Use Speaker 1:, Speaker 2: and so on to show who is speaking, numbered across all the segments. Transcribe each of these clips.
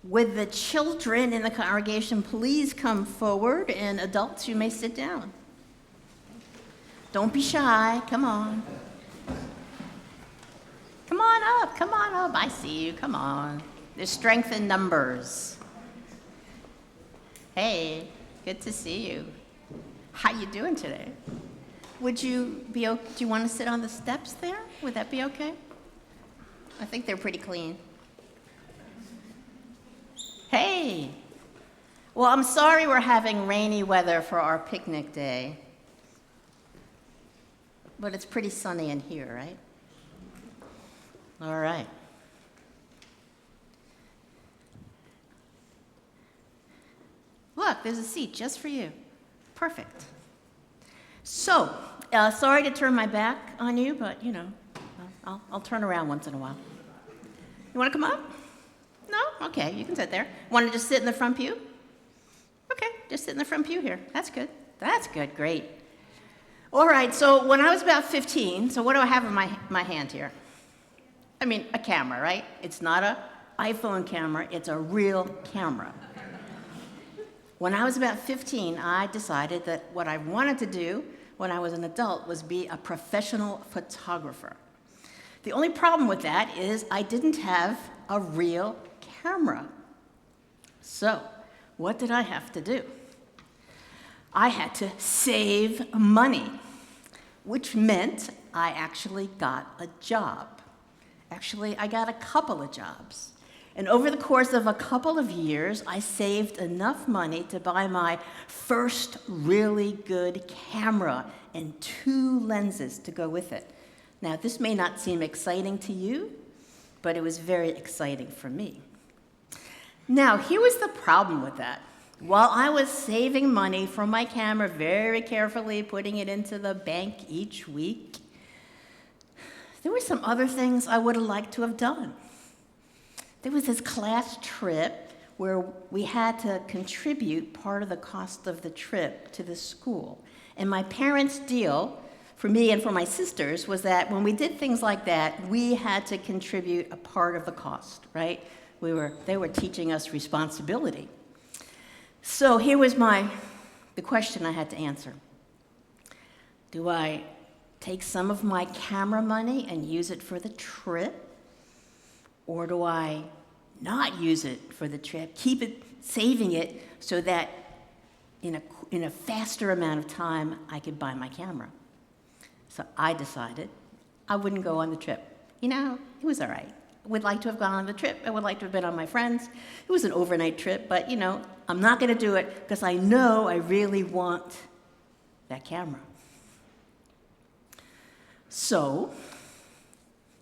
Speaker 1: Would the children in the congregation please come forward, and adults, you may sit down. Don't be shy, come on. Come on up, I see you, come on. There's strength in numbers. Hey, good to see you. How you doing today? Do you want to sit on the steps there? Would that be okay? I think they're pretty clean. Hey, well, I'm sorry we're having rainy weather for our picnic day, but it's pretty sunny in here, right? All right. Look, there's a seat just for you. Perfect. So, sorry to turn my back on you, but, I'll turn around once in a while. You want to come up? No? Okay, you can sit there. Want to just sit in the front pew? Okay, just sit in the front pew here. That's good. That's good, great. All right, so when I was about 15, so what do I have in my hand here? I mean, a camera, right? It's not an iPhone camera, it's a real camera. When I was about 15, I decided that what I wanted to do when I was an adult was be a professional photographer. The only problem with that is I didn't have a real camera. So, what did I have to do? I had to save money, which meant I actually got a job. Actually, I got a couple of jobs. And over the course of a couple of years, I saved enough money to buy my first really good camera and 2 lenses to go with it. Now, this may not seem exciting to you, but it was very exciting for me. Now, here was the problem with that. While I was saving money from my camera very carefully, putting it into the bank each week, there were some other things I would have liked to have done. There was this class trip where we had to contribute part of the cost of the trip to the school. And my parents' deal, for me and for my sisters, was that when we did things like that, we had to contribute a part of the cost, right? They were teaching us responsibility. So here was the question I had to answer. Do I take some of my camera money and use it for the trip? Or do I not use it for the trip, keep it, saving it, so that in a faster amount of time, I could buy my camera? So I decided I wouldn't go on the trip. It was all right. I would like to have gone on the trip. I would like to have been on my friends. It was an overnight trip, but, I'm not going to do it because I know I really want that camera. So,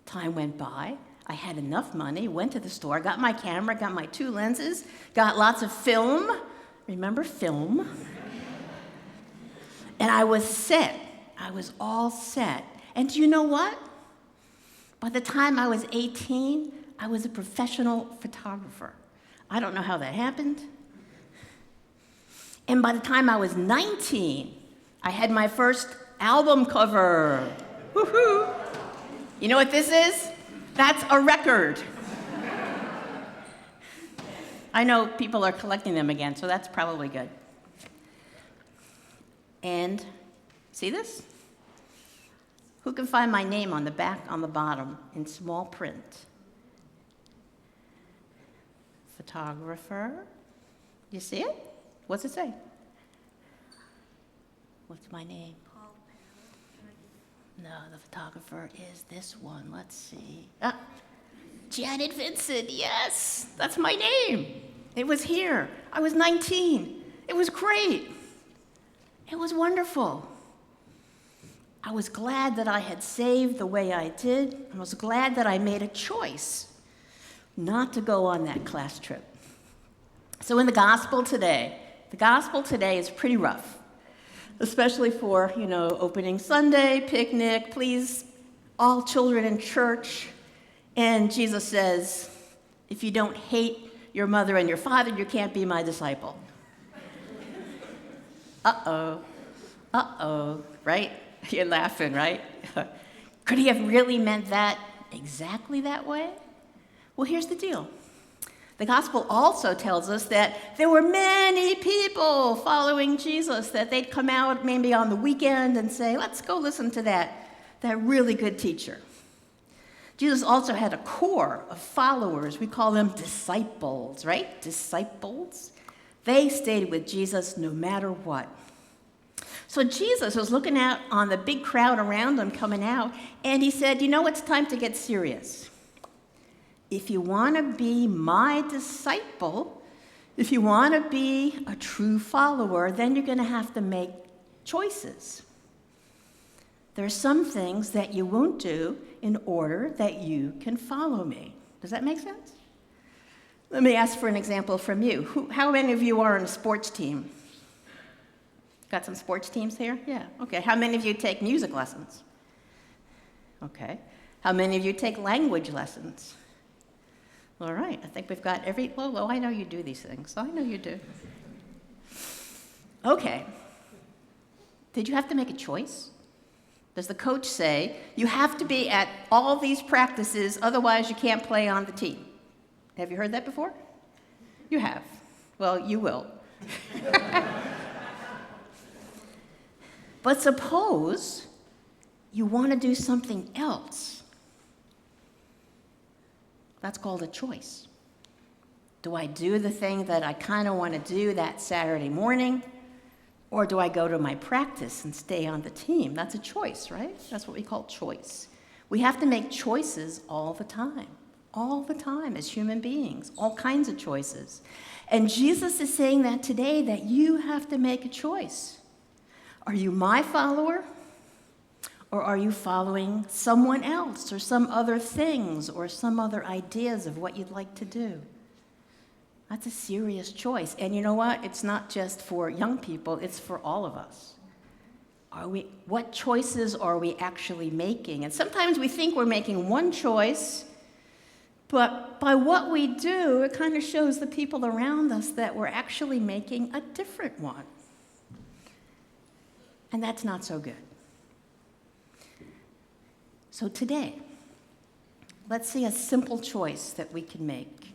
Speaker 1: time went by. I had enough money, went to the store, got my camera, got my 2 lenses, got lots of film. Remember film? And I was set. I was all set. And do you know what? By the time I was 18, I was a professional photographer. I don't know how that happened. And by the time I was 19, I had my first album cover. Woohoo! You know what this is? That's a record. I know people are collecting them again, so that's probably good. And see this? Who can find my name on the back, on the bottom, in small print? Photographer. You see it? What's it say? What's my name? No, the photographer is this one. Let's see. Janet Vincent, yes, that's my name. It was here. I was 19. It was great. It was wonderful. I was glad that I had saved the way I did. I was glad that I made a choice not to go on that class trip. So in the gospel today is pretty rough, especially for, opening Sunday, picnic, please, all children in church. And Jesus says, if you don't hate your mother and your father, you can't be my disciple. Uh-oh, right? You're laughing, right? Could he have really meant that exactly that way? Well, here's the deal. The gospel also tells us that there were many people following Jesus, that they'd come out maybe on the weekend and say, let's go listen to that really good teacher. Jesus also had a core of followers. We call them disciples, right? Disciples. They stayed with Jesus no matter what. So Jesus was looking out on the big crowd around him coming out, and he said, you know, it's time to get serious. If you want to be my disciple, if you want to be a true follower, then you're going to have to make choices. There are some things that you won't do in order that you can follow me. Does that make sense? Let me ask for an example from you. How many of you are on a sports team? Got some sports teams here? Yeah, okay. How many of you take music lessons? Okay. How many of you take language lessons? All right, I think we've got well, I know you do these things. I know you do. Okay. Did you have to make a choice? Does the coach say, you have to be at all these practices, otherwise you can't play on the team? Have you heard that before? You have. Well, you will. But suppose you want to do something else. That's called a choice. Do I do the thing that I kind of want to do that Saturday morning, or do I go to my practice and stay on the team? That's a choice, right? That's what we call choice. We have to make choices all the time as human beings, all kinds of choices. And Jesus is saying that today, that you have to make a choice. Are you my follower? Or are you following someone else or some other things or some other ideas of what you'd like to do? That's a serious choice. And you know what? It's not just for young people, it's for all of us. What choices are we actually making? And sometimes we think we're making one choice, but by what we do, it kind of shows the people around us that we're actually making a different one. And that's not so good. So today, let's see a simple choice that we can make.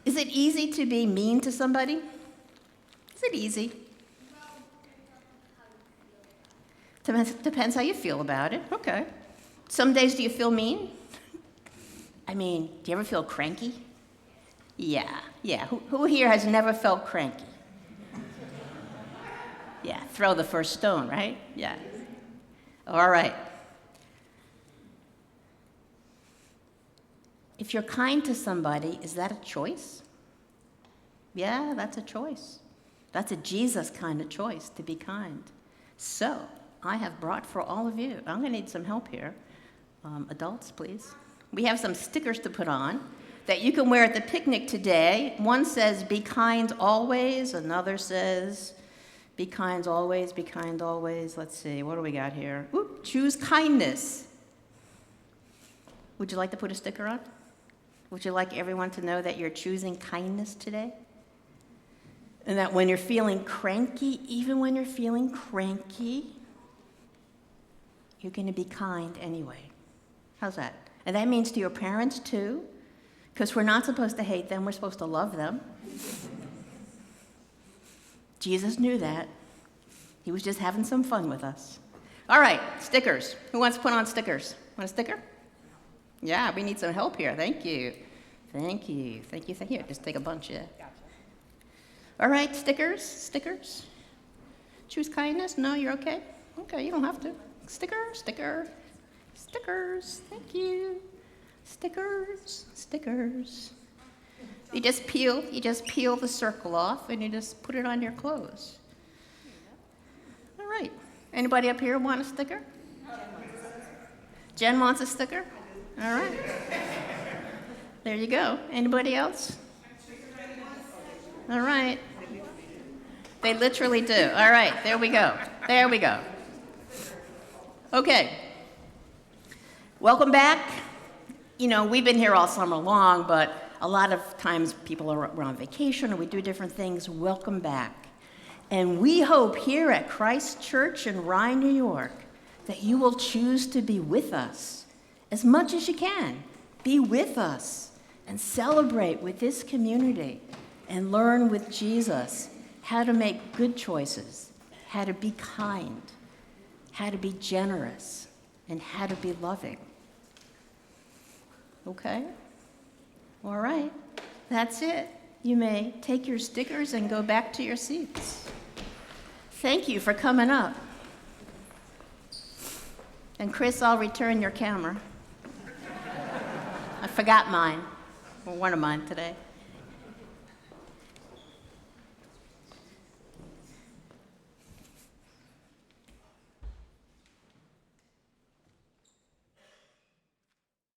Speaker 1: Is it easy to be mean to somebody? Is it easy? Depends how you feel about it. Okay. Some days do you feel mean? I mean, do you ever feel cranky? Yeah. Who here has never felt cranky? Yeah, throw the first stone, right? Yeah. All right. If you're kind to somebody, is that a choice? Yeah, that's a choice. That's a Jesus kind of choice, to be kind. So, I have brought for all of you, I'm going to need some help here. Adults, please. We have some stickers to put on that you can wear at the picnic today. One says, be kind always. Another says, be kind always, be kind always. Let's see, what do we got here? Ooh, choose kindness. Would you like to put a sticker on? Would you like everyone to know that you're choosing kindness today? And that when you're feeling cranky, even when you're feeling cranky, you're going to be kind anyway. How's that? And that means to your parents too, because we're not supposed to hate them, we're supposed to love them. Jesus knew that. He was just having some fun with us. All right, stickers. Who wants to put on stickers? Want a sticker? Yeah, we need some help here. Thank you. Here, just take a bunch, yeah. Gotcha. All right, stickers. Choose kindness. No, you're okay? Okay, you don't have to. Stickers. Thank you. Stickers. You just peel the circle off and you just put it on your clothes. All right. Anybody up here want a sticker? Jen wants a sticker? All right. There you go. Anybody else? All right. They literally do. All right, there we go. Okay. Welcome back. You know, we've been here all summer long, but a lot of times people are on vacation or we do different things. Welcome back. And we hope here at Christ Church in Rye, New York, that you will choose to be with us as much as you can. Be with us and celebrate with this community and learn with Jesus how to make good choices, how to be kind, how to be generous, and how to be loving. Okay? All right. That's it. You may take your stickers and go back to your seats. Thank you for coming up. And Chris, I'll return your camera. I forgot mine, or one of mine today.